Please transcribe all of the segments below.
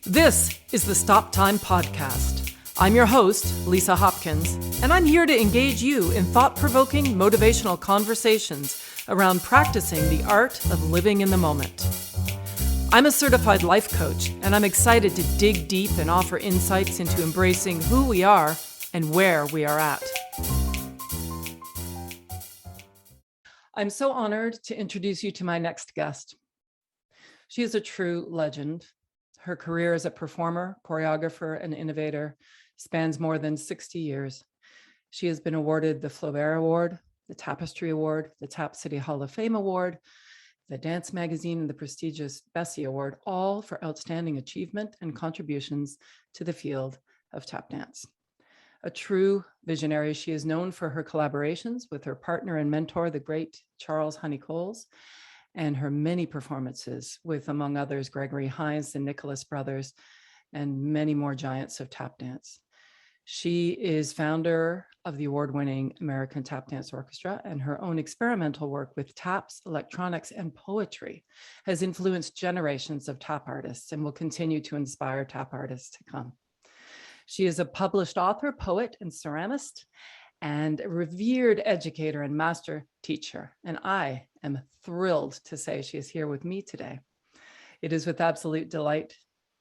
This is the Stop Time podcast. I'm your host, Lisa Hopkins, and I'm here to engage you in thought-provoking, motivational conversations around practicing the art of living in the moment. I'm a certified life coach, and I'm excited to dig deep and offer insights into embracing who we are and where we are at. I'm so honored to introduce you to my next guest. She is a true legend. Her career as a performer, choreographer, and innovator spans more than 60 years. She has been awarded the Flobert Award, the Tapestry Award, the Tap City Hall of Fame Award, the Dance Magazine, and the prestigious Bessie Award, all for outstanding achievement and contributions to the field of tap dance. A true visionary, she is known for her collaborations with her partner and mentor, the great Charles Honi Coles, and her many performances with, among others, Gregory Hines, the Nicholas brothers, and many more giants of tap dance. She is founder of the award-winning American Tap Dance Orchestra, and her own experimental work with taps, electronics, and poetry has influenced generations of tap artists and will continue to inspire tap artists to come. She is a published author, poet, and ceramist, and a revered educator and master teacher. And I am thrilled to say she is here with me today. It is with absolute delight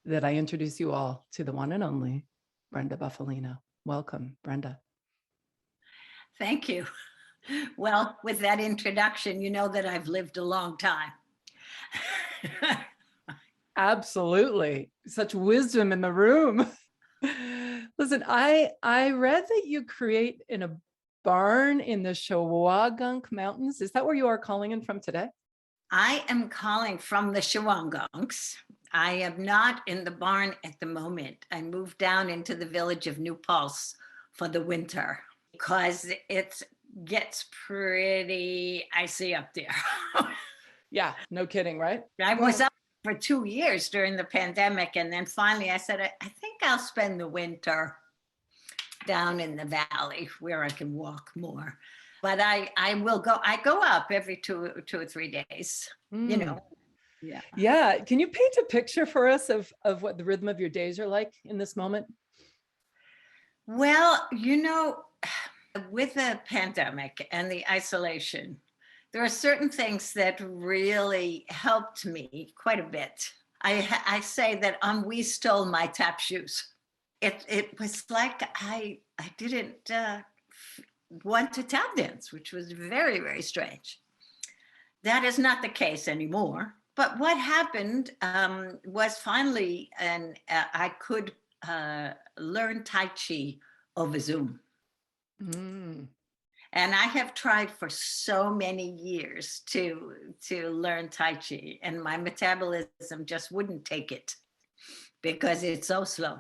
that I introduce you all to the one and only Brenda Bufalino. Welcome, Brenda. Thank you. Well, with that introduction, you know that I've lived a long time. Absolutely. Such wisdom in the room. Listen, I read that you create in a barn in the Shawangunk Mountains. Is that where you are calling in from today? I am calling from the Shawangunks. I am not in the barn at the moment. I moved down into the village of New Paltz for the winter because it gets pretty icy up there. Yeah, no kidding, right? I was up for 2 years during the pandemic, and then finally I said, I think I'll spend the winter down in the valley where I can walk more. But I will go, I go up every two or 3 days, you know. Yeah. Yeah. Can you paint a picture for us of what the rhythm of your days are like in this moment? Well, you know, with the pandemic and the isolation, there are certain things that really helped me quite a bit. I say that we stole my tap shoes. It was like I didn't want to tap dance, which was very, very strange. That is not the case anymore. But what happened was finally, and I could learn Tai Chi over Zoom. Mm. And I have tried for so many years to learn Tai Chi, and my metabolism just wouldn't take it because it's so slow.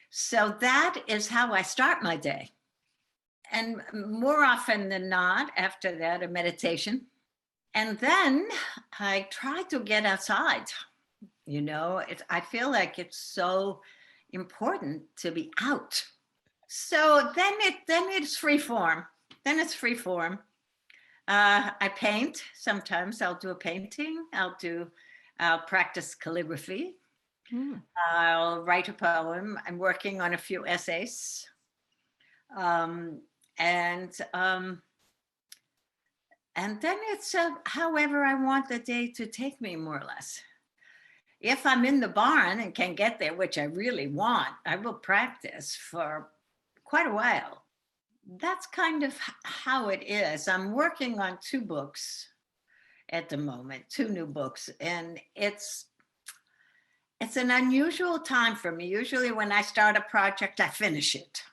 So that is how I start my day. And more often than not, after that, a meditation. And then I try to get outside. You know, I feel like it's so important to be out. So then it's free form. Then it's free form. I paint. Sometimes I'll do a painting. I'll practice calligraphy. I'll write a poem. I'm working on a few essays. And then it's however I want the day to take me, more or less. If I'm in the barn and can get there, which I really want, I will practice for quite a while. That's kind of how it is. I'm working on 2 books at the moment, 2 new books, and it's an unusual time for me. Usually when I start a project, I finish it.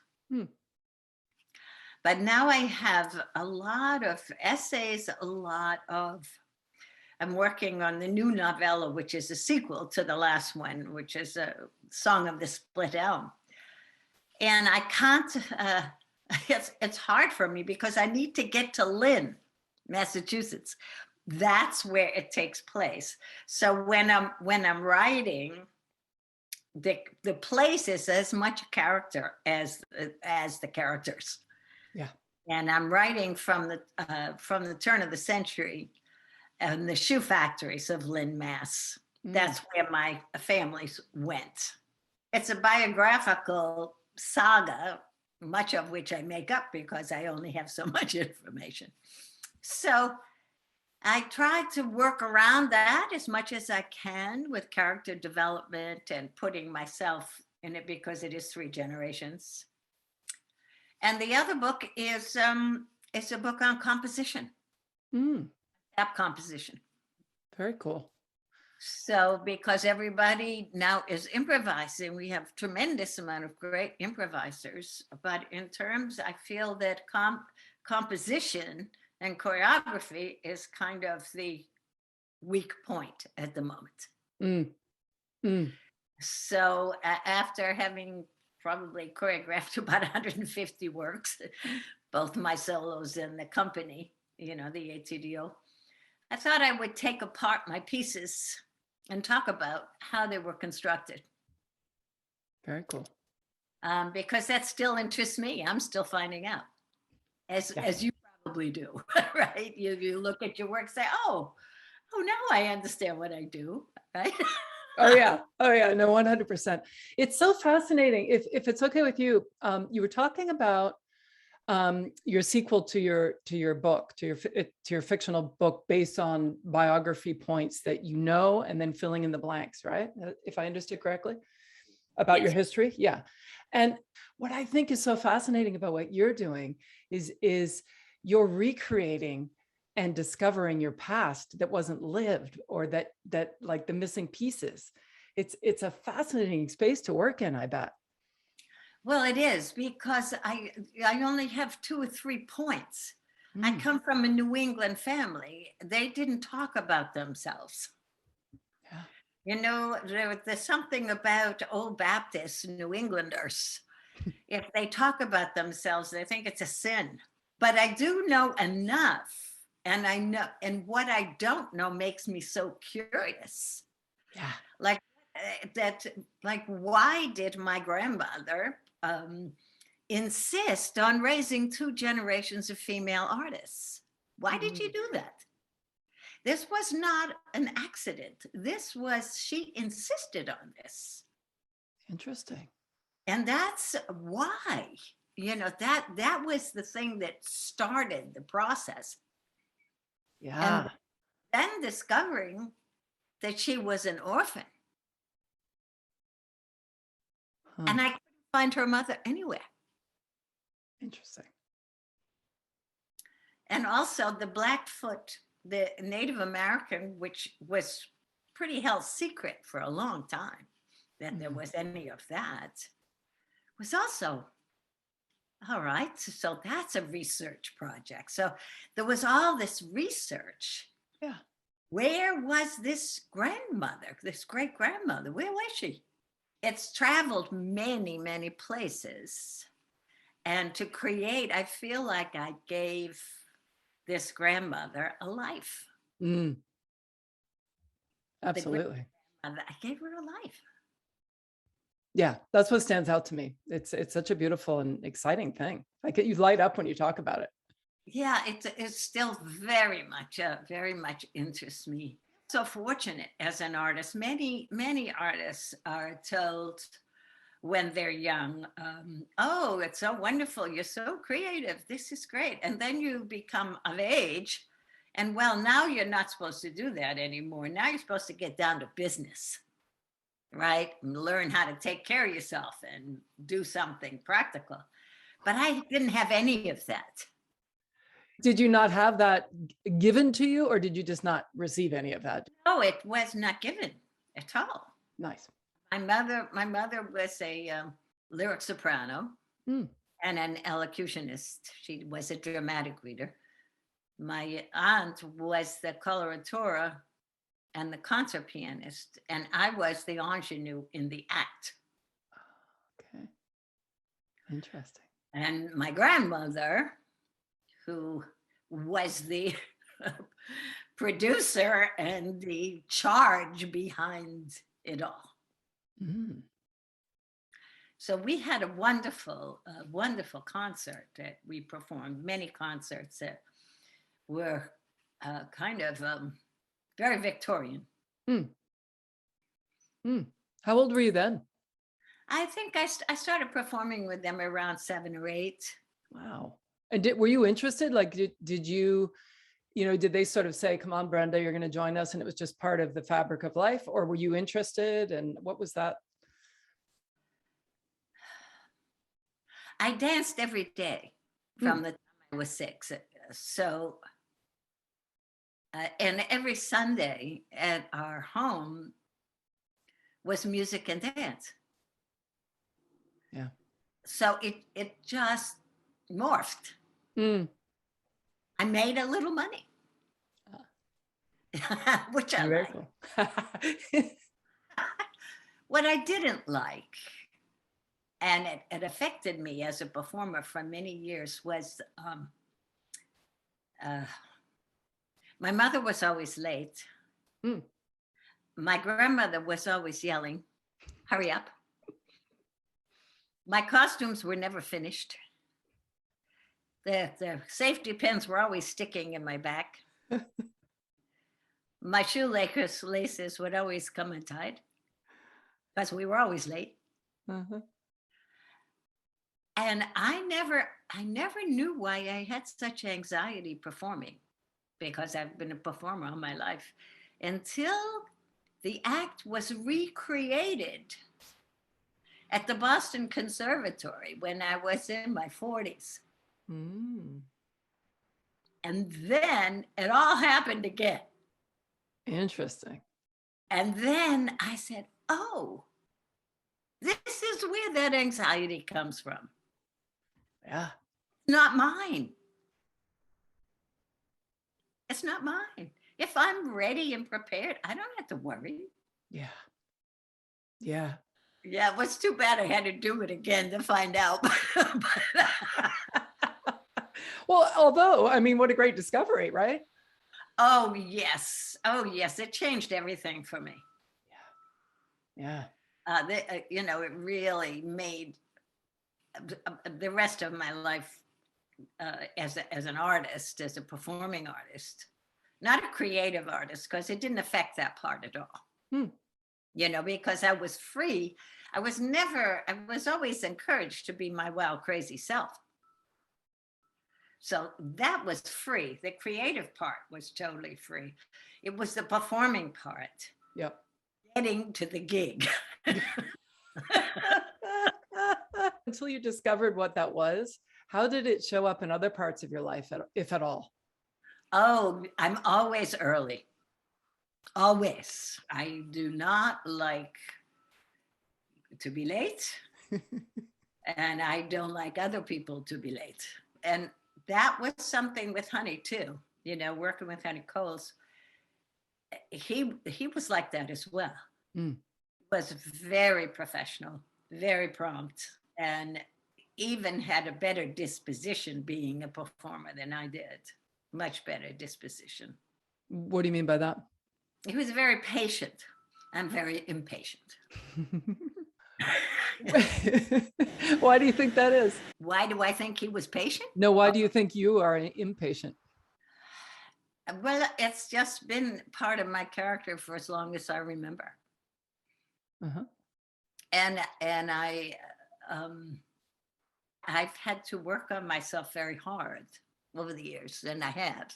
But now I have a lot of essays, I'm working on the new novella, which is a sequel to the last one, which is a Song of the Split Elm. And I can't, it's hard for me because I need to get to Lynn, Massachusetts. That's where it takes place. So when I'm writing, the place is as much a character as the characters. Yeah. And I'm writing from the turn of the century and the shoe factories of Lynn, Mass. That's where my families went. It's a biographical saga, much of which I make up because I only have so much information. So I try to work around that as much as I can with character development and putting myself in it because it is 3 generations. And the other book is a book on composition, tap composition. Very cool. So because everybody now is improvising, we have tremendous amount of great improvisers. But in terms, I feel that composition and choreography is kind of the weak point at the moment. So after having probably choreographed about 150 works, both my solos and the company, the ATDO, I thought I would take apart my pieces and talk about how they were constructed. Very cool. Because that still interests me. I'm still finding out, as you probably do, right? You look at your work, say, oh, now I understand what I do, right? Oh yeah, no, 100%. It's so fascinating. If it's okay with you, you were talking about your sequel to your book, to your fictional book based on biography points that and then filling in the blanks, right? If I understood correctly, about your history. Yeah. And what I think is so fascinating about what you're doing is you're recreating and discovering your past that wasn't lived, or that like the missing pieces. It's a fascinating space to work in, I bet. Well, it is, because I only have 2 or 3 points. I come from a New England family. They didn't talk about themselves. Yeah. There's something about old Baptist New Englanders. If they talk about themselves, they think it's a sin. But I do know enough, and what I don't know makes me so curious. Yeah. Like why did my grandmother insist on raising 2 generations of female artists? Why did she do that? This was not an accident. She insisted on this. Interesting. And that's why, that was the thing that started the process. Yeah. And then discovering that she was an orphan. And I couldn't find her mother anywhere. Interesting. And also the Blackfoot, the Native American, which was pretty held secret for a long time, that there was any of that, was also, all right, so that's a research project. So there was all this research. Yeah. Where was this grandmother, this great grandmother? Where was she? It's traveled many, many places. And to create, I feel like I gave this grandmother a life. Absolutely. I gave her a life. Yeah, that's what stands out to me. It's such a beautiful and exciting thing. Like, you light up when you talk about it. Yeah, it's still very much interests me. So fortunate as an artist. Many artists are told when they're young, oh, it's so wonderful, you're so creative, this is great. And then you become of age, and well, now you're not supposed to do that anymore. Now you're supposed to get down to business, right? And learn how to take care of yourself and do something practical. But I didn't have any of that. Did you not have that given to you, or did you just not receive any of that? No, it was not given at all. Nice. My mother was a lyric soprano and an elocutionist. She was a dramatic reader. My aunt was the coloratura and the concert pianist, and I was the ingenue in the act. Okay. Interesting. And my grandmother, who was the producer and the charge behind it all. So we had a wonderful concert that we performed, many concerts that were kind of very Victorian. Mm. How old were you then? I think I started performing with them around 7 or 8. Wow. And were you interested? Like, did you, did they sort of say, come on, Brenda, you're going to join us, and it was just part of the fabric of life? Or were you interested? And what was that? I danced every day from the time I was 6. So, and every Sunday at our home was music and dance. Yeah. So it just morphed. Mm. I made a little money, which I Very like. cool. What I didn't like, and it affected me as a performer for many years, was my mother was always late. Mm. My grandmother was always yelling, hurry up. My costumes were never finished. The safety pins were always sticking in my back. My shoelaces would always come untied because we were always late. Uh-huh. And I never knew why I had such anxiety performing, because I've been a performer all my life, until the act was recreated at the Boston Conservatory when I was in my 40s. Mm. And then it all happened again. Interesting. And then I said, oh, this is where that anxiety comes from. Yeah. Not mine. It's not mine. If I'm ready and prepared, I don't have to worry. Yeah. Yeah. Yeah, it was too bad I had to do it again to find out. Well, although, I mean, what a great discovery, right? Oh, yes. Oh, yes. It changed everything for me. Yeah. It really made the rest of my life as an artist, as a performing artist, not a creative artist, because it didn't affect that part at all. Hmm. Because I was free. I was always encouraged to be my wild, crazy self. So that was free. The creative part was totally free. It was the performing part. Yep. Getting to the gig. Until you discovered what that was, how did it show up in other parts of your life, if at all? Oh, I'm always early. Always. I do not like to be late. And I don't like other people to be late. And that was something with Honi too. Working with Honi Coles, he was like that as well. Mm. Was very professional, very prompt, and even had a better disposition being a performer than I did. Much better disposition. What do you mean by that? He was very patient. I'm very impatient. Why do you think that is? Why do I think he was patient? No, why do you think you are impatient? Well, it's just been part of my character for as long as I remember. Uh-huh. And I've had to work on myself very hard over the years, and I have,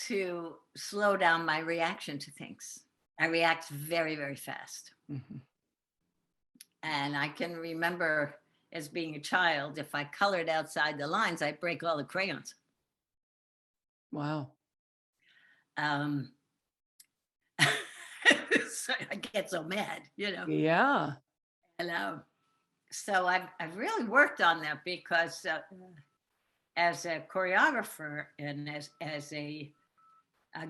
to slow down my reaction to things. I react very, very fast. Mm-hmm. And I can remember as being a child, if I colored outside the lines, I'd break all the crayons. Wow. So I get so mad, Yeah. And so I've really worked on that, because as a choreographer and as a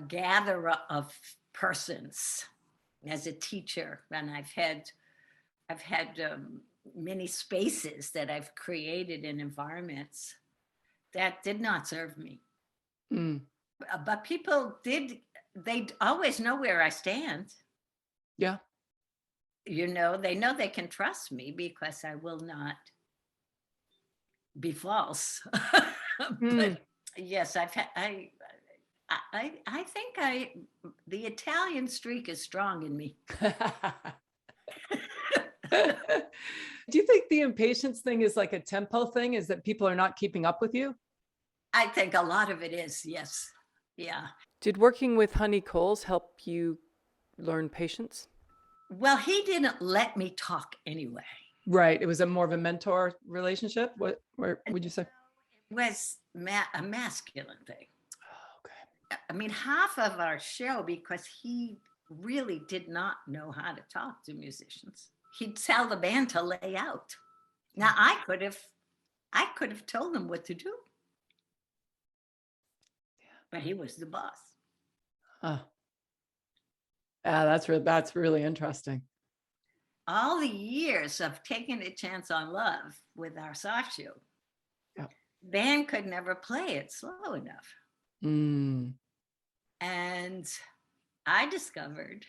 gatherer of persons, as a teacher, and I've had many spaces that I've created in environments that did not serve me. Mm. But people they always know where I stand. Yeah. They know they can trust me because I will not be false. But yes, I think the Italian streak is strong in me. Do you think the impatience thing is like a tempo thing? Is that people are not keeping up with you? I think a lot of it is, yes. Yeah. Did working with Honi Coles help you learn patience? Well, he didn't let me talk anyway. Right. It was a more of a mentor relationship. What would you say? It was a masculine thing. Oh, okay. I mean, half of our show, because he really did not know how to talk to musicians. He'd tell the band to lay out. Now I could have told them what to do. But he was the boss. Oh. Yeah, that's really interesting. All the years of taking a chance on love with our soft shoe, yeah. Band could never play it slow enough. Mm. And I discovered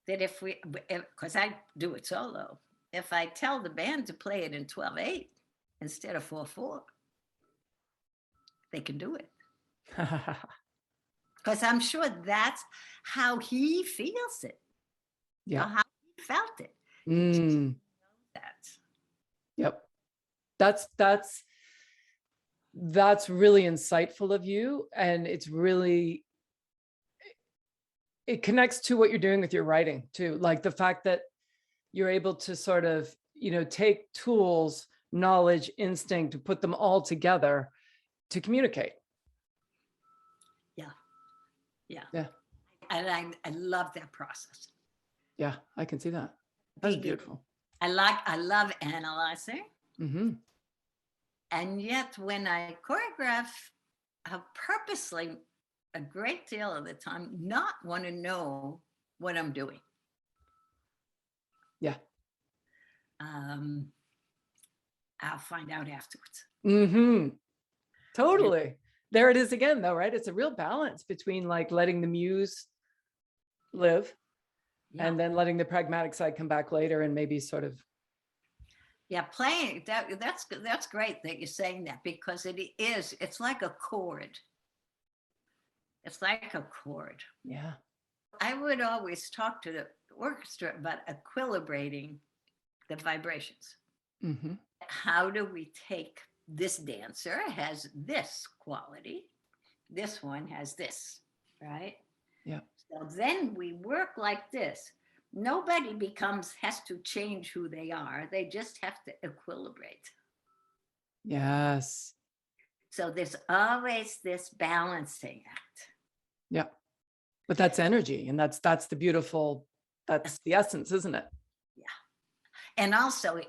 that because I do it solo, if I tell the band to play it in 12/8 instead of 4/4, they can do it. Because I'm sure that's how he feels it. Yeah. How he felt it. Mm. That. Yep. That's really insightful of you. And it connects to what you're doing with your writing too. Like the fact that you're able to sort of, take tools, knowledge, instinct, to put them all together to communicate. Yeah. Yeah. And I love that process. Yeah, I can see that. That's beautiful. I love analyzing. Mm-hmm. And yet when I choreograph, I purposely, a great deal of the time, not want to know what I'm doing. Yeah. I'll find out afterwards. Mm-hmm. Totally. Yeah. There it is again, though, right? It's a real balance between like letting the muse live and then letting the pragmatic side come back later and maybe sort of. Yeah, playing that's great that you're saying that, because it's like a chord. It's like a chord. Yeah. I would always talk to the orchestra about equilibrating the vibrations. Mm-hmm. How do we take this dancer has this quality, this one has this, right? Yeah. So then we work like this. Nobody has to change who they are. They just have to equilibrate. Yes. So there's always this balancing act. Yeah. But that's energy. And that's the essence, isn't it? Yeah. And also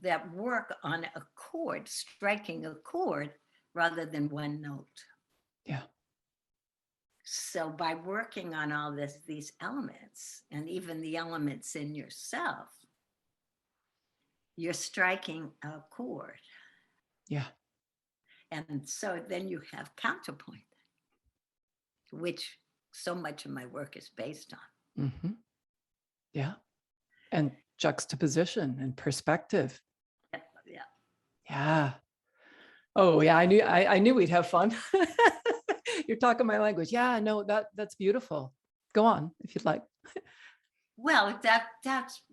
that work on a chord, striking a chord rather than one note. Yeah. So by working on all these elements, and even the elements in yourself, you're striking a chord. Yeah. And so then you have counterpoint, which so much of my work is based on. Mm-hmm. Yeah. And juxtaposition and perspective. Yeah. Yeah. Oh yeah, I knew we'd have fun. You're talking my language. Yeah, no, that's beautiful. Go on if you'd like. Well, that's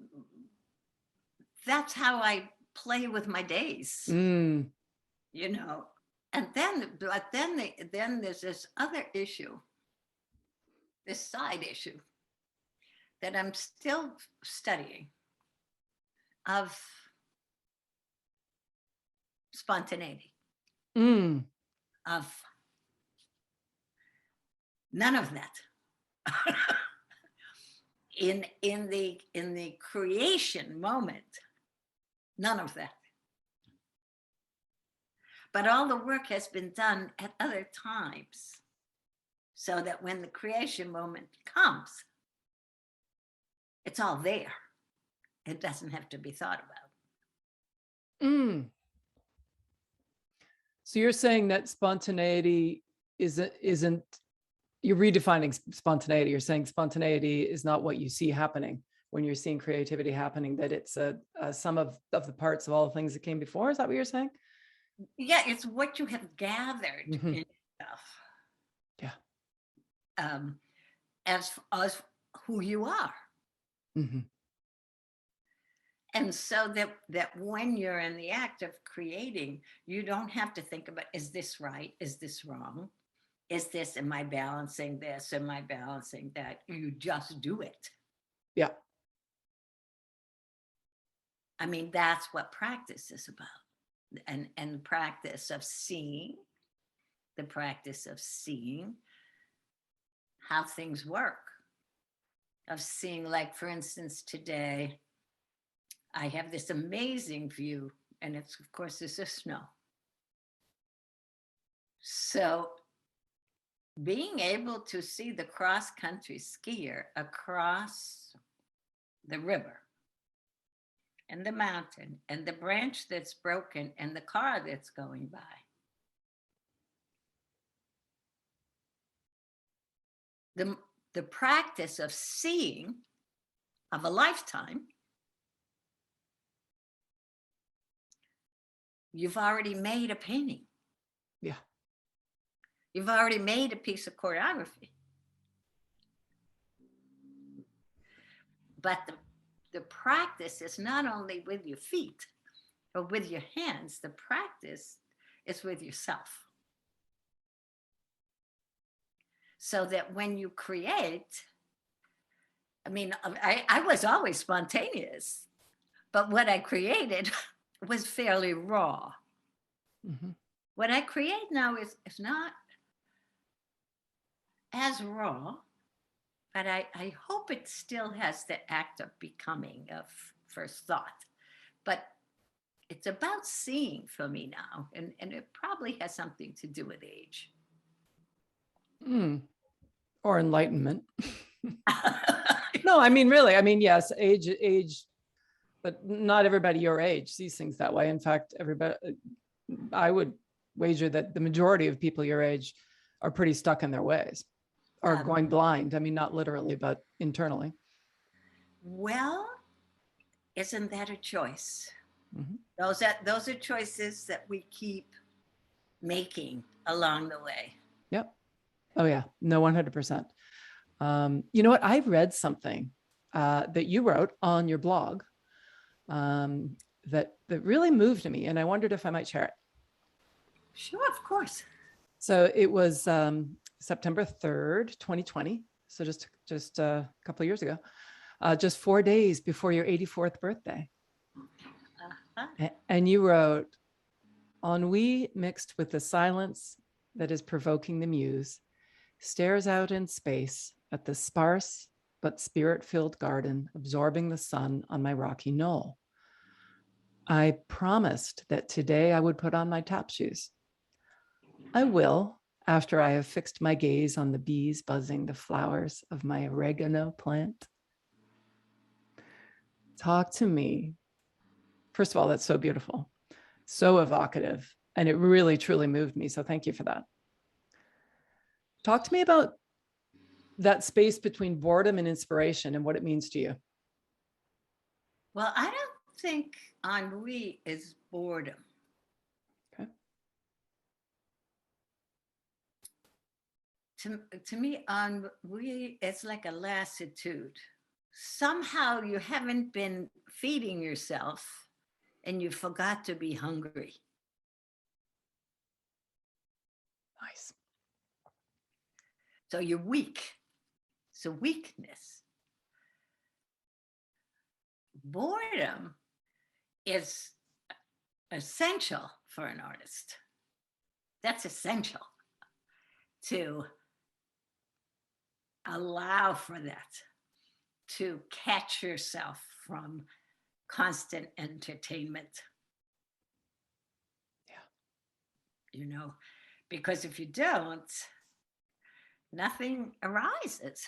how I play with my days. Mm. And then there's this other issue, this side issue that I'm still studying, of spontaneity. Mm. Of none of that. in the creation moment, none of that. But all the work has been done at other times, so that when the creation moment comes, it's all there. It doesn't have to be thought about. Mm. So you're saying that spontaneity isn't you're redefining spontaneity. You're saying spontaneity is not what you see happening when you're seeing creativity happening, that it's a sum of the parts of all the things that came before. Is that what you're saying? Yeah, it's what you have gathered in yourself. Yeah. As who you are. Mm-hmm. And so that when you're in the act of creating, you don't have to think about, is this right? Is this wrong? Am I balancing this? Am I balancing that? You just do it. Yeah. I mean, that's what practice is about. And the practice of seeing, how things work, of seeing, like, for instance, today, I have this amazing view, and it's, of course, this is snow. So being able to see the cross-country skier across the river and the mountain and the branch that's broken and the car that's going by. The practice of seeing of a lifetime, you've already made a painting. Yeah. You've already made a piece of choreography. But the practice is not only with your feet or with your hands, the practice is with yourself. So that when you create, I mean, I was always spontaneous, but what I created was fairly raw. Mm-hmm. What I create now is not as raw, but I hope it still has the act of becoming, of first thought. But it's about seeing for me now, and it probably has something to do with age. Or enlightenment. No, I mean, really, I mean, yes, age, but not everybody your age sees things that way. In fact, everybody, I would wager that the majority of people your age are pretty stuck in their ways, or going blind. I mean, not literally, but internally. Well, isn't that a choice? Mm-hmm. Those are choices that we keep making along the way. Yep. Oh yeah, no, 100%. You know what? I read something that you wrote on your blog that really moved me, and I wondered if I might share it. Sure, of course. So it was September 3rd, 2020. So just a couple of years ago, just 4 days before your 84th birthday. Uh-huh. And you wrote, "Ennui mixed with the silence that is provoking the muse stares out in space at the sparse but spirit-filled garden absorbing the sun on my rocky knoll. I promised that today I would put on my tap shoes. I will, after I have fixed my gaze on the bees buzzing the flowers of my oregano plant." Talk to me. First of all, that's so beautiful, so evocative, and it really, truly moved me. So thank you for that. Talk to me about that space between boredom and inspiration and what it means to you. Well, I don't think ennui is boredom. Okay. To me, ennui is like a lassitude. Somehow you haven't been feeding yourself and you forgot to be hungry. Nice. So you're weak. It's a weakness. Boredom is essential for an artist. That's essential, to allow for that, to catch yourself from constant entertainment. Yeah. You know, because if you don't, nothing arises.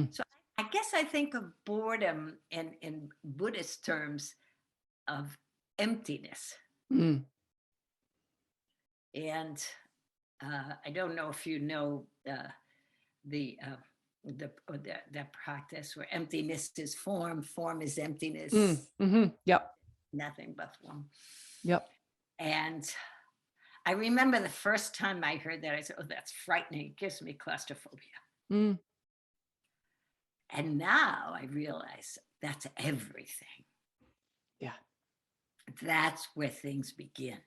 So I guess I think of boredom in Buddhist terms of emptiness. And I don't know if you know the practice where emptiness is form, form is emptiness. Yep. Nothing but form. Yep. And I remember the first time I heard that, I said, "Oh, that's frightening. It gives me claustrophobia." And now I realize that's everything. that's where things begin.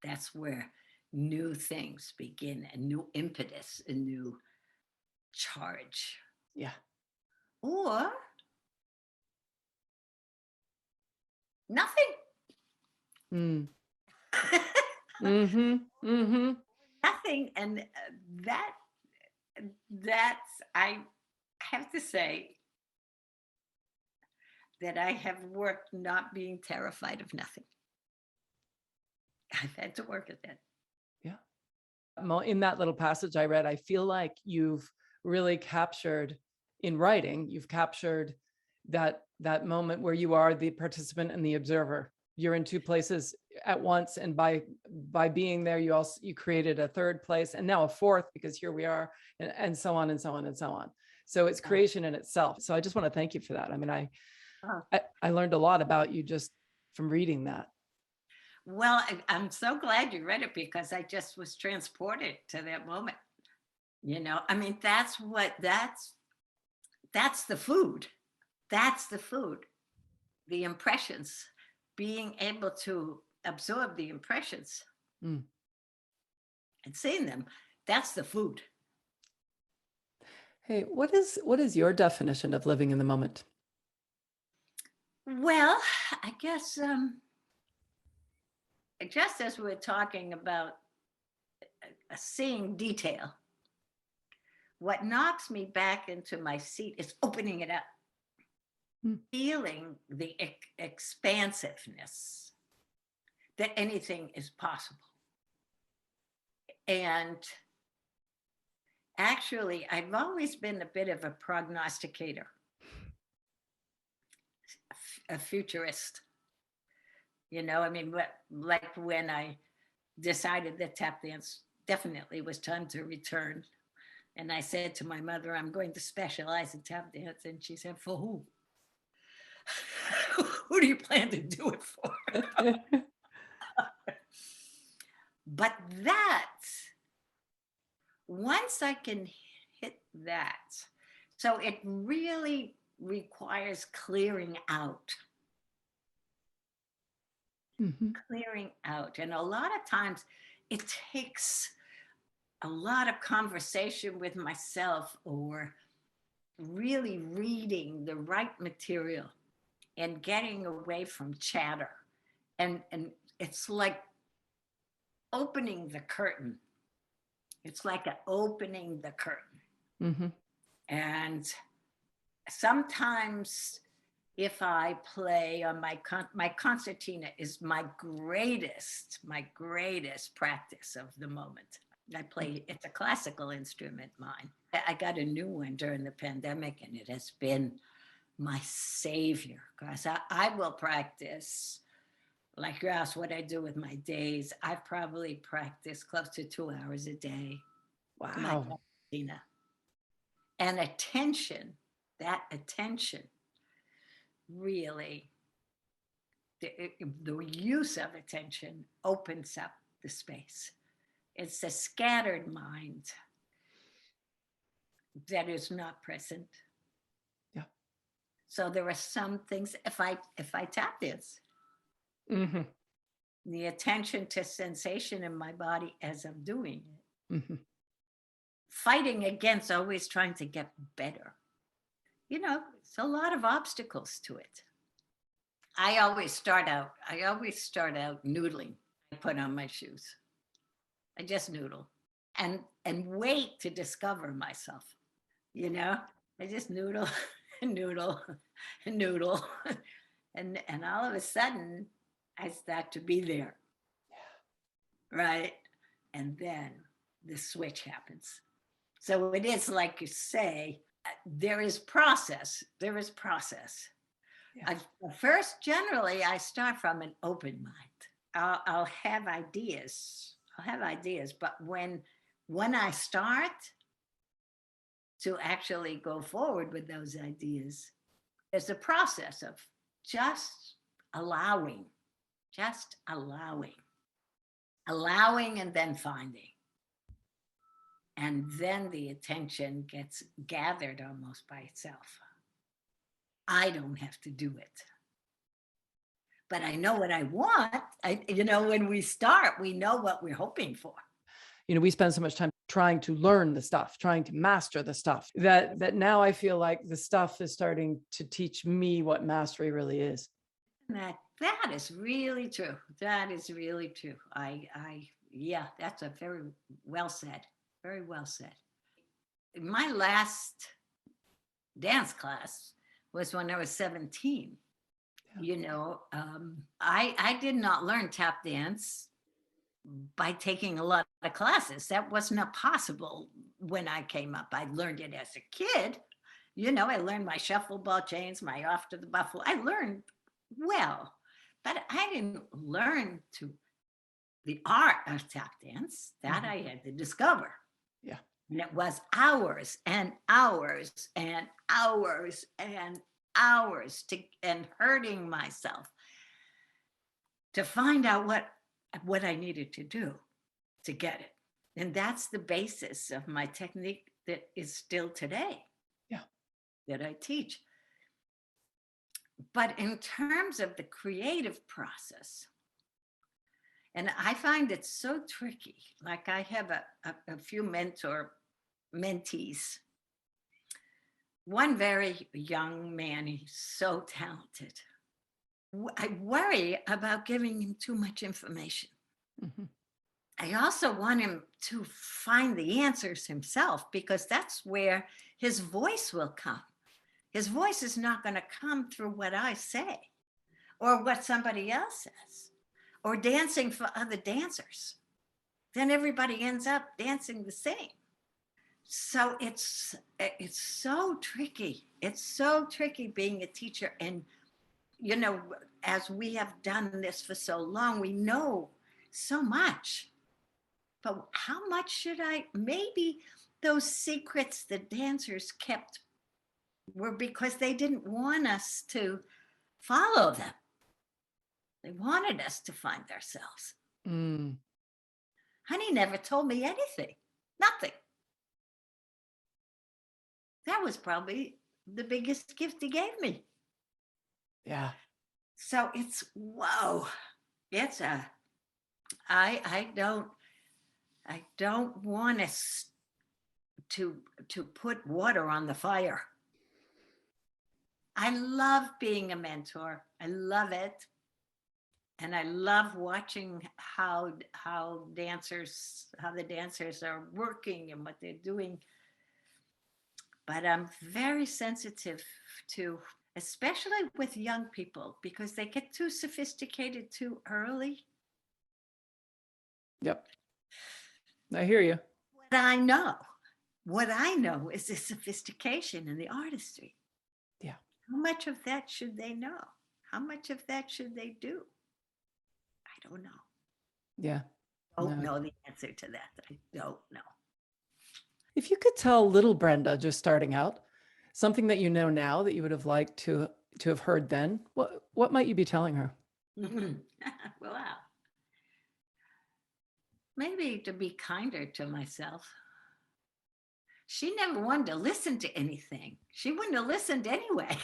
That's where new things begin, a new impetus, a new charge. Yeah. Or nothing. Mm. Mm-hmm. Mm-hmm. Nothing. And that that's I have to say that I have worked not being terrified of nothing. I've had to work at that. Yeah. In that little passage I read, I feel like you've really captured in writing, you've captured that moment where you are the participant and the observer. You're in two places at once, and by being there, you created a third place, and now a fourth, because here we are, and so on and so on and so on. So it's creation in itself. So I just want to thank you for that. I mean, I learned a lot about you just from reading that. Well, I'm so glad you read it, because I just was transported to that moment. I mean, that's the food. That's the food. The impressions, being able to absorb the impressions and seeing them, that's the food. Hey, what is your definition of living in the moment? Well, I guess just as we're talking about seeing detail, what knocks me back into my seat is opening it up, feeling the expansiveness that anything is possible. And actually, I've always been a bit of a prognosticator, a futurist. I mean, like when I decided that tap dance definitely was time to return, and I said to my mother, I'm going to specialize in tap dance. And she said, for who? Who do you plan to do it for? But that, once I can hit that, so it really requires clearing out. Clearing out. And a lot of times it takes a lot of conversation with myself, or really reading the right material and getting away from chatter. And it's like opening the curtain. It's like opening the curtain. And sometimes if I play on my concertina is my greatest practice of the moment. I play, it's a classical instrument, mine. I got a new one during the pandemic, and it has been my savior, because I will practice, like you asked what I do with my days. I've probably practiced close to 2 hours a day. Wow. And attention, that attention, really, the use of attention opens up the space. It's a scattered mind that is not present. Yeah. So there are some things, if I tap dance, the attention to sensation in my body as I'm doing it, fighting against always trying to get better. It's a lot of obstacles to it. I always start out noodling. I put on my shoes. I just noodle and wait to discover myself. I just noodle and noodle and noodle. And all of a sudden I start to be there. Yeah. Right. And then the switch happens. So it is like you say, there is process. Yeah. First, generally, I start from an open mind. I'll have ideas. But when I start to actually go forward with those ideas, there's a process of just allowing, and then finding. And then the attention gets gathered almost by itself. I don't have to do it. but I know what I want. When we start, we know what we're hoping for. We spend so much time trying to learn the stuff, trying to master the stuff, that now I feel like the stuff is starting to teach me what mastery really is. That is really true. That is really true. Yeah, that's a very well said. Very well said. My last dance class was when I was 17. Yeah. I did not learn tap dance by taking a lot of classes. That was not possible when I came up. I learned it as a kid. I learned my shuffle ball chains, my off to the buffalo. I learned well, but I didn't learn the art of tap dance. That I had to discover. Yeah. And it was hours and hours and hours and hours and hurting myself to find out what I needed to do to get it. And that's the basis of my technique that is still today. Yeah. That I teach. But in terms of the creative process, and I find it so tricky. Like I have a few mentees. One very young man, he's so talented. I worry about giving him too much information. Mm-hmm. I also want him to find the answers himself, because that's where his voice will come. His voice is not going to come through what I say or what somebody else says or dancing for other dancers. Then everybody ends up dancing the same. So it's so tricky. It's so tricky being a teacher. And, as we have done this for so long, we know so much. But how much should maybe those secrets the dancers kept were because they didn't want us to follow them. They wanted us to find ourselves. Honey never told me anything, nothing. That was probably the biggest gift he gave me. Yeah. So it's, whoa, I don't want us to put water on the fire. I love being a mentor. I love it. And I love watching how the dancers are working and what they're doing. But I'm very sensitive to, especially with young people, because they get too sophisticated too early. Yep. I hear you. What I know is the sophistication and the artistry. Yeah. How much of that should they know? How much of that should they do? I don't know. Yeah. Don't know the answer to that. I don't know. If you could tell little Brenda, just starting out, something that you know now that you would have liked to have heard then, what might you be telling her? Wow. Maybe to be kinder to myself. She never wanted to listen to anything. She wouldn't have listened anyway.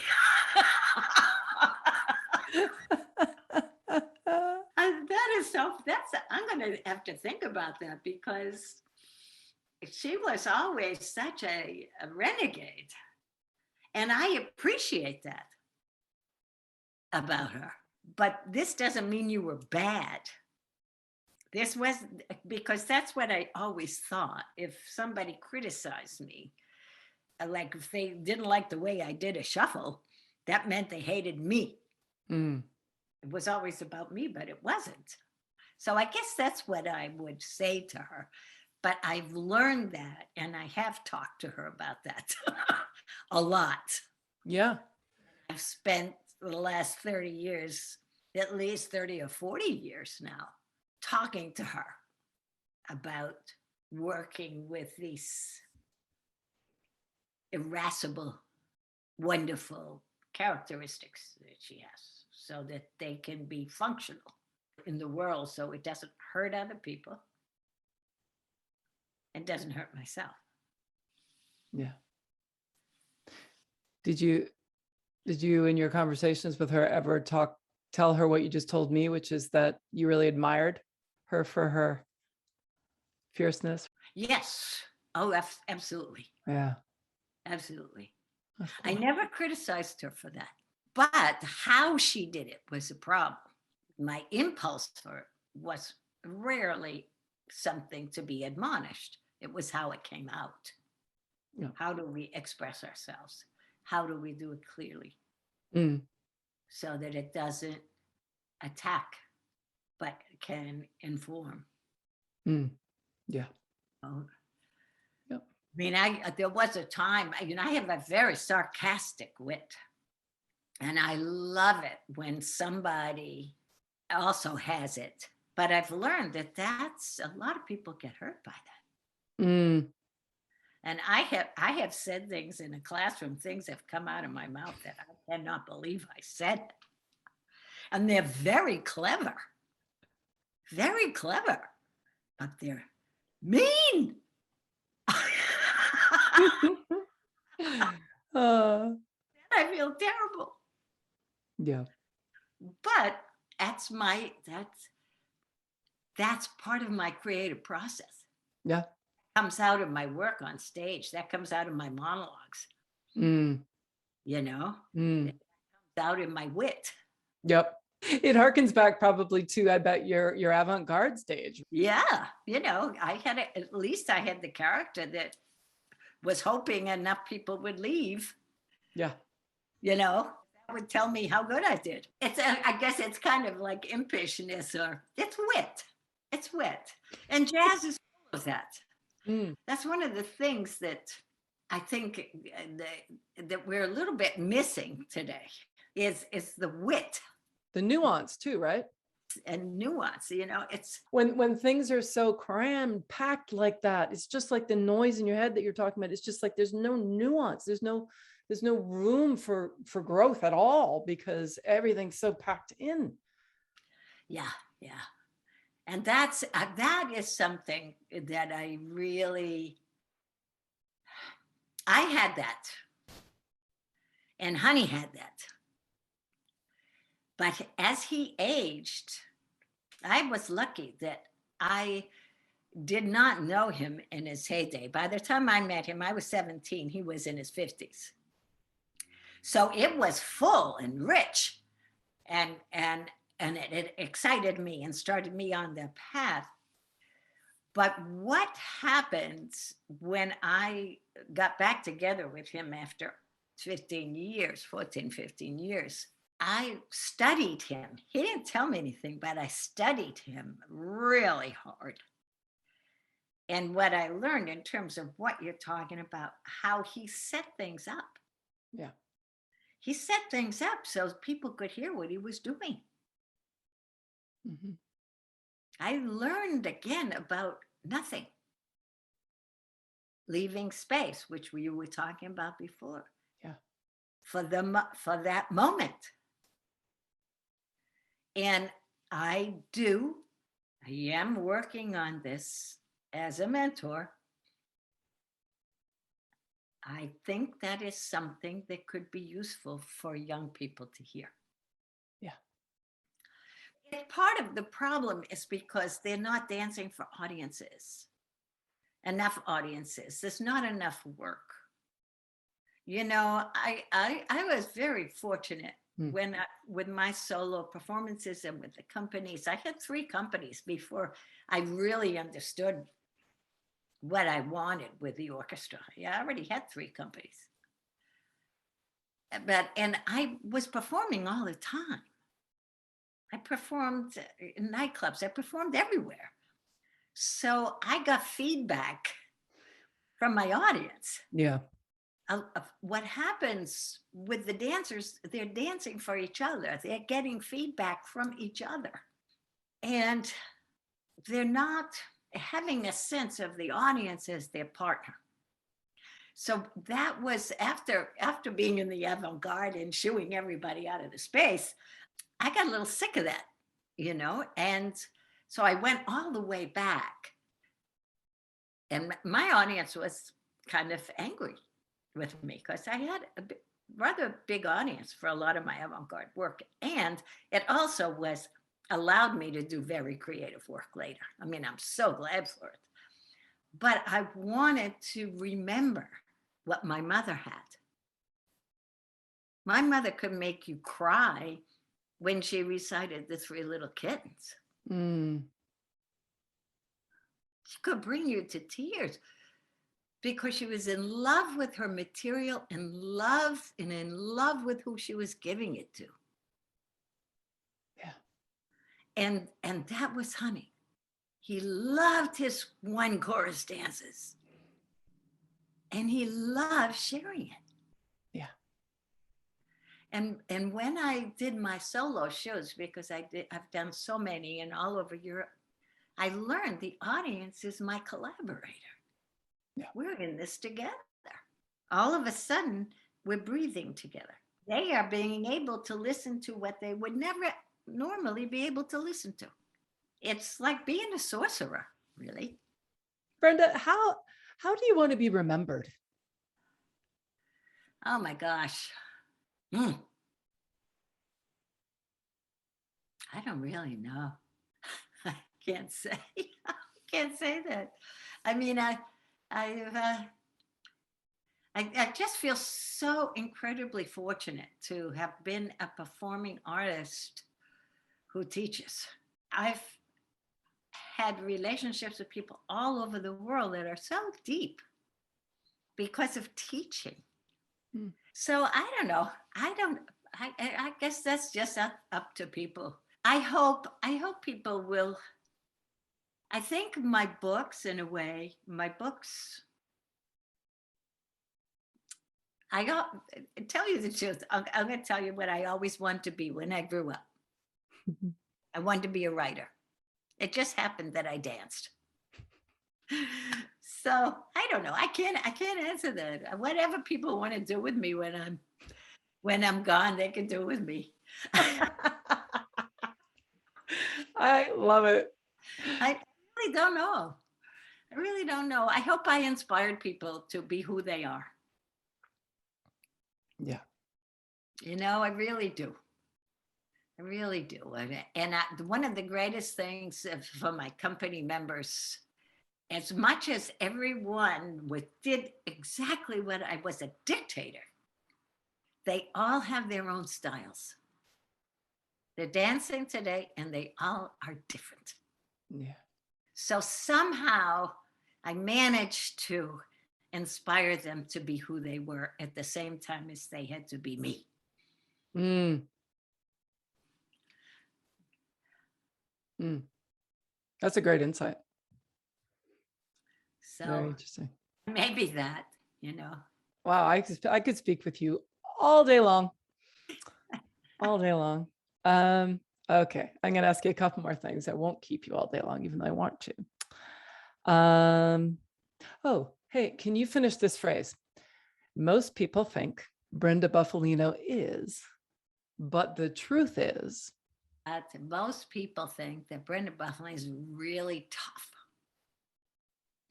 I'm going to have to think about that, because she was always such a renegade. And I appreciate that about her. But this doesn't mean you were bad. This was because that's what I always thought. If somebody criticized me, like if they didn't like the way I did a shuffle, that meant they hated me. It was always about me, but it wasn't. So I guess that's what I would say to her. But I've learned that, and I have talked to her about that a lot. Yeah. I've spent the last 30 years, at least 30 or 40 years now, talking to her about working with these irascible, wonderful characteristics that she has, so that they can be functional in the world, so it doesn't hurt other people and doesn't hurt myself. Yeah. Did you in your conversations with her ever talk tell her what you just told me, which is that you really admired her for her fierceness? Yes. Oh, absolutely. Yeah. Absolutely. That's I cool. never criticized her for that. But how she did it was a problem. My impulse for it was rarely something to be admonished. It was how it came out. Yeah. How do we express ourselves? How do we do it clearly Mm, so that it doesn't attack, but can inform? mm, yeah. Oh, Yep. I mean, there was a time, I have a very sarcastic wit. And I love it when somebody also has it. But I've learned that that's a lot of people get hurt by that. Mm, And I have said things in a classroom, things have come out of my mouth that I cannot believe I said. And they're very clever, but they're mean. uh, I feel terrible. yeah. But that's part of my creative process. Yeah. Comes out of my work on stage. That comes out of my monologues, Mm, you know, mm. it comes out in my wit. Yep. It harkens back probably to, I bet, your avant-garde stage. Yeah. At least I had the character that was hoping enough people would leave, Yeah. that would tell me how good I did. I guess it's kind of like impishness, or it's wit. It's wit. And jazz is full of that. Mm. That's one of the things that I think that we're a little bit missing today is the wit The nuance too, right? and nuance. It's When things are so crammed, packed like that, it's just like the noise in your head that you're talking about. It's just like there's no nuance. There's no room for growth at all because everything's so packed in. yeah, yeah. And that is something that I had that, and Honey had that. But as he aged, I was lucky that I did not know him in his heyday. By the time I met him, I was 17. He was in his 50s. So it was full and rich, and it excited me and started me on the path. But what happened when I got back together with him after 15 years, 14, 15 years? I studied him. He didn't tell me anything, but I studied him really hard. And what I learned in terms of what you're talking about, how he set things up. Yeah. He set things up so people could hear what he was doing. Mm-hmm. I learned again about nothing. Leaving space, which we were talking about before. Yeah. For that moment. And I am working on this as a mentor. I think that is something that could be useful for young people to hear. Yeah. Part of the problem is because they're not dancing for enough audiences. There's not enough work. I was very fortunate with my solo performances and with the companies. I had 3 companies before I really understood what I wanted with the orchestra. Yeah, I already had 3 companies. And I was performing all the time. I performed in nightclubs. I performed everywhere. So I got feedback from my audience. Yeah. What happens with the dancers, they're dancing for each other. They're getting feedback from each other. And they're not having a sense of the audience as their partner. So that was after being in the avant-garde and shooing everybody out of the space, I got a little sick of that, and so I went all the way back. And my audience was kind of angry with me because I had rather big audience for a lot of my avant-garde work. And it also was allowed me to do very creative work later. I mean, I'm so glad for it. But I wanted to remember what my mother had. My mother could make you cry when she recited The Three Little Kittens. Mm. She could bring you to tears because she was in love with her material, in love with who she was giving it to. Yeah. And that was Honi. He loved his one chorus dances. And he loved sharing it. Yeah. And when I did my solo shows, because I've done so many and all over Europe, I learned the audience is my collaborator. Yeah. We're in this together. All of a sudden, we're breathing together. They are being able to listen to what they would never normally be able to listen to. It's like being a sorcerer, really. Brenda, how do you want to be remembered? Oh my gosh. I don't really know. I can't say. I can't say that. I mean, I just feel so incredibly fortunate to have been a performing artist who teaches. I've had relationships with people all over the world that are so deep because of teaching. Mm. So I don't know. I guess that's just up to people. I hope people will. I think my books, in a way, I tell you the truth. I'm going to tell you what I always wanted to be when I grew up. I wanted to be a writer. It just happened that I danced. So I don't know. I can't answer that. Whatever people want to do with me when I'm gone, they can do with me. I love it. I really don't know. I really don't know. I hope I inspired people to be who they are. Yeah. You know, I really do. I really do. And one of the greatest things for my company members, as much as everyone did exactly what I was a dictator, they all have their own styles. They're dancing today and they all are different. Yeah. So somehow I managed to inspire them to be who they were at the same time as they had to be me. Mm. Mm. That's a great insight. So very interesting. Maybe that, you know. Wow, I could speak with you all day long. All day long. Okay, I'm going to ask you a couple more things. I won't keep you all day long, even though I want to. Oh, hey, can you finish this phrase? Most people think Brenda Bufalino is, but the truth is. Most people think that Brenda Bufalino is really tough.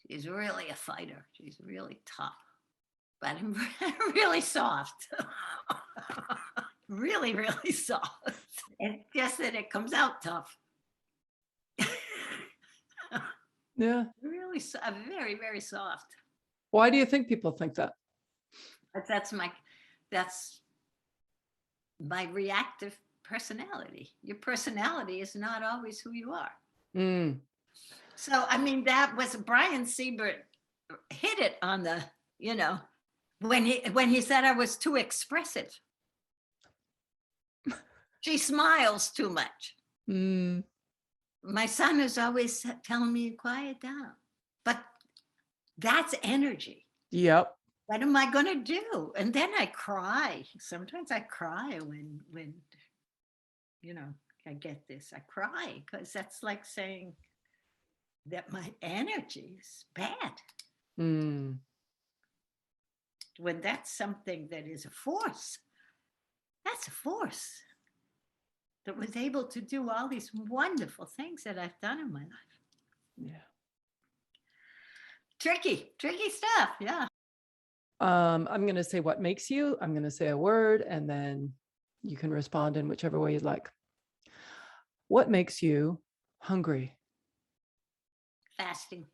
She's really a fighter. She's really tough. But I'm really soft. Really, really soft. It's just that it comes out tough. Yeah. Really, very, very soft. Why do you think people think that? That's my reactive personality. Your personality is not always who you are. Mm. So, I mean, that was Brian Siebert hit it on the, you know, when he said I was too expressive. She smiles too much. Mm. My son is always telling me to quiet down, but that's energy. Yep. What am I going to do? And then I cry. Sometimes I cry when you know, I get this. I cry because that's like saying that my energy is bad. Mm. When that's something that is a force, that's a force that was able to do all these wonderful things that I've done in my life. Yeah. Tricky stuff. Yeah. I'm going to say what makes you. I'm going to say a word, and then you can respond in whichever way you'd like. What makes you hungry? Fasting.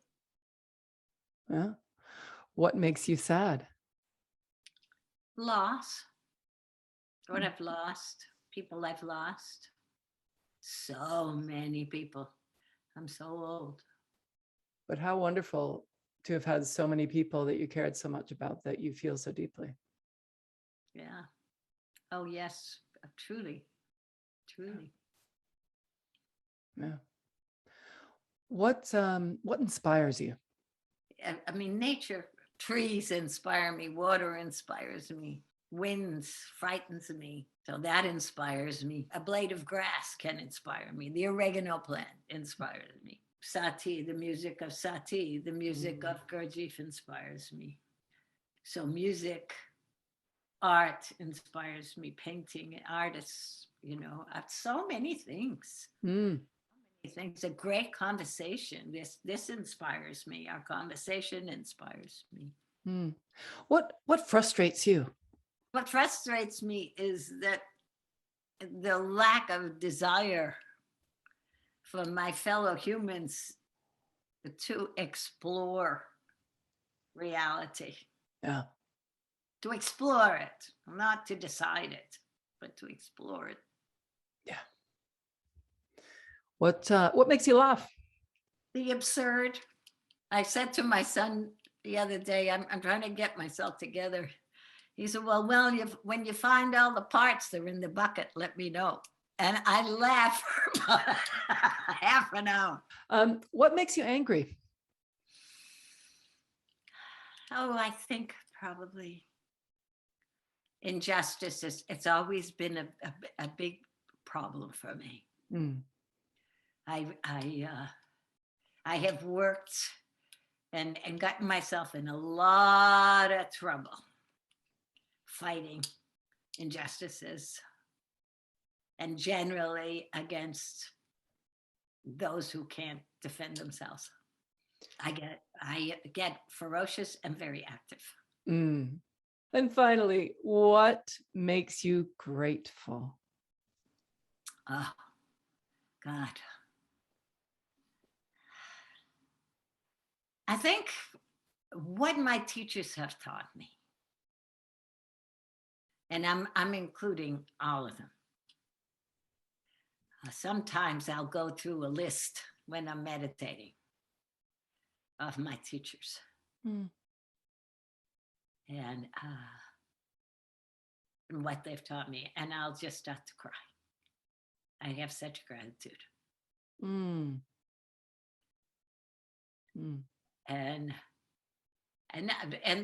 Yeah. What makes you sad? Loss. What I've lost. People I've lost. So many people. I'm so old. But how wonderful to have had so many people that you cared so much about that you feel so deeply. Yeah. Oh, yes. Truly. Truly. Yeah. What inspires you? I mean, nature, trees inspire me. Water inspires me. Winds frightens me. So that inspires me. A blade of grass can inspire me. The oregano plant inspires me. Sati, the music of Sati, the music of Gurdjieff inspires me. So music, art inspires me. Painting, artists, so many things. Mm. Things. A great conversation. This inspires me. Our conversation inspires me. Mm. What frustrates you? What frustrates me is that the lack of desire for my fellow humans to explore reality. Yeah. To explore it, not to decide it, but to explore it. Yeah. What makes you laugh? The absurd. I said to my son the other day, I'm trying to get myself together. He said, well, when you find all the parts that are in the bucket, let me know. And I laughed for about half an hour. What makes you angry? Oh, I think probably injustice. It's always been a big problem for me. Mm. I have worked and gotten myself in a lot of trouble fighting injustices, and generally against those who can't defend themselves. I get ferocious and very active. Mm. And finally, what makes you grateful? Oh, God. I think what my teachers have taught me, and I'm including all of them. Sometimes I'll go through a list when I'm meditating of my teachers. Mm. And what they've taught me, and I'll just start to cry. I have such gratitude. Mm. Mm. And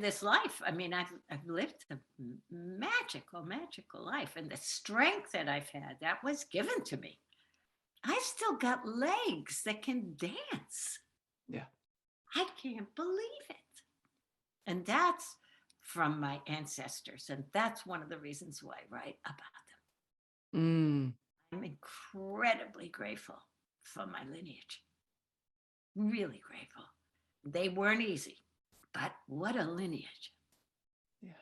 this life, I mean, I've lived a magical life, and the strength that I've had, that was given to me. I still got legs that can dance. Yeah. I can't believe it. And that's from my ancestors, and that's one of the reasons why I write about them. Mm. I'm incredibly grateful for my lineage. Really grateful. They weren't easy, but what a lineage. Yeah.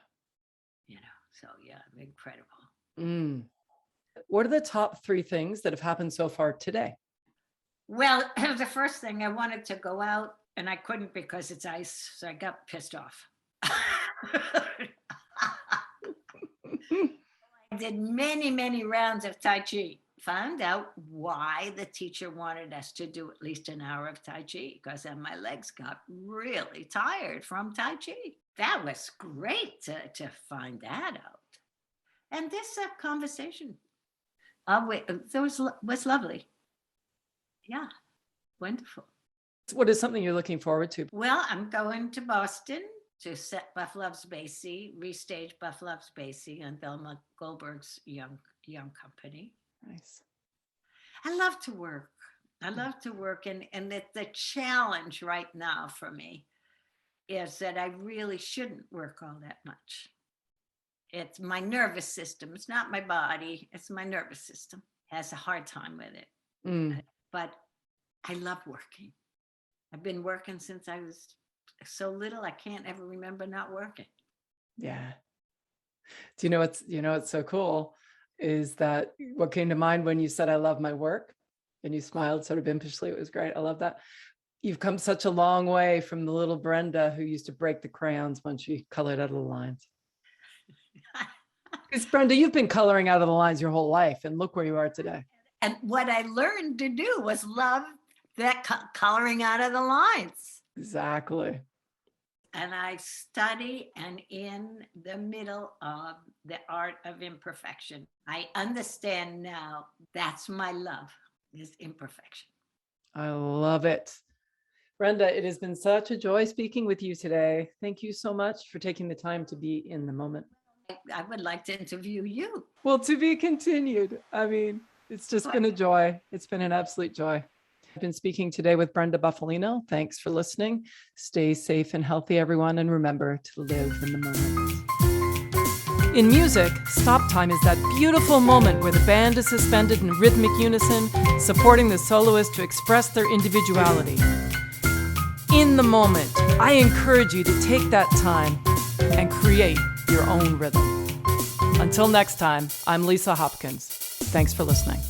So yeah, incredible. Mm. What are the top 3 things that have happened so far today? Well, the first thing, I wanted to go out and I couldn't because it's ice, so I got pissed off. I did many rounds of Tai Chi. Found out why the teacher wanted us to do at least an hour of Tai Chi, because then my legs got really tired from Tai Chi. That was great to find that out. And this conversation was lovely. Yeah, wonderful. What is something you're looking forward to? Well, I'm going to Boston to set Buff Loves Basie, restage Buff Loves Basie on Velma Goldberg's young company. Nice. I love to work. And the challenge right now for me is that I really shouldn't work all that much. It's my nervous system. It's not my body. It's my nervous system. Has a hard time with it. Mm. But I love working. I've been working since I was so little, I can't ever remember not working. Yeah. Do what's so cool is that what came to mind when you said, I love my work, and you smiled sort of impishly. It was great. I love that. You've come such a long way from the little Brenda who used to break the crayons when she colored out of the lines. Because Brenda, you've been coloring out of the lines your whole life, and look where you are today. And what I learned to do was love that coloring out of the lines. Exactly. And I study, and in the middle of the art of imperfection, I understand now that's my love, is imperfection. I love it. Brenda, it has been such a joy speaking with you today. Thank you so much for taking the time to be in the moment. I would like to interview you. Well, to be continued. I mean, it's just been a joy. It's been an absolute joy. I've been speaking today with Brenda Bufalino. Thanks for listening. Stay safe and healthy, everyone, and remember to live in the moment. In music, stop time is that beautiful moment where the band is suspended in rhythmic unison, supporting the soloist to express their individuality. In the moment, I encourage you to take that time and create your own rhythm. Until next time, I'm Lisa Hopkins. Thanks for listening.